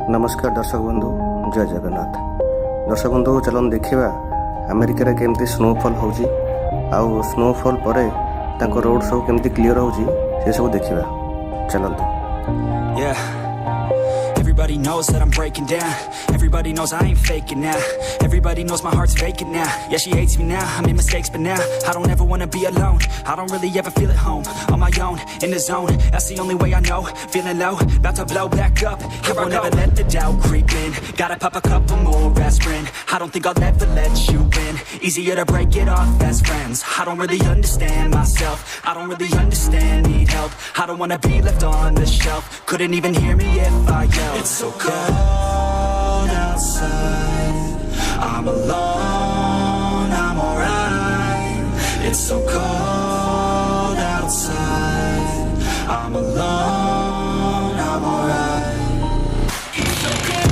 नमस्कार दर्शक बंधु जय जगन्नाथ। दर्शक बंधु चलन देखा अमेरिका केमती स्नोफॉल होची आउ स्नोफॉल पर रोड सब केमती क्लियर होची से सब देखा चलते। Everybody knows that I'm breaking down. Everybody knows I ain't faking now. Everybody knows my heart's vacant now. Yeah, she hates me now, I made mistakes but now I don't ever wanna be alone. I don't really ever feel at home. On my own, in the zone, that's the only way I know. Feeling low, about to blow back up. Here I won't ever let the doubt creep in. Gotta pop a couple more aspirin. I don't think I'll ever let you in. Easier to break it off best friends. I don't really understand myself. I don't really understand, need help. I don't wanna be left on the shelf. Couldn't even hear me if I yelled. It's so cold outside, I'm alone, I'm alright. It's so cold outside, I'm alone, I'm alright. It's so cold.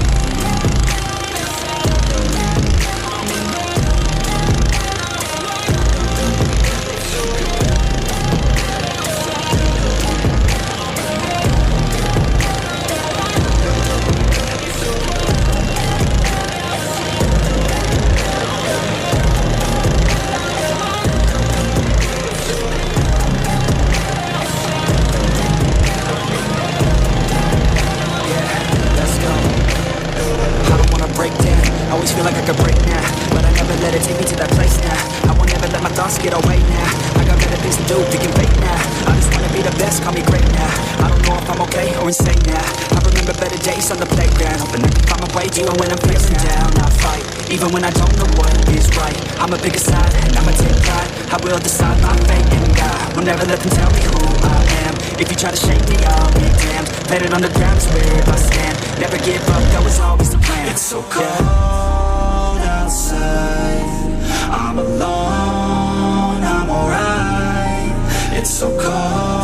I always feel like I could break now, but I never let it take me to that place now. I won't ever let my thoughts get away now. I got better things to do, thinking fake now. I just wanna be the best, call me great now. I don't know if I'm okay or insane now. I remember better days on the playground, hoping I can find my way even when I'm feeling down. I fight, even when I don't know what is right. I'ma pick a side, and I'ma take pride. I will decide my fate and God will never let them tell me who I am. If you try to shake me, I'll be damned. Planet on the ground is where I stand. Never give up, that was always the plan. It's so cold outside, I'm alone, I'm alright. It's so cold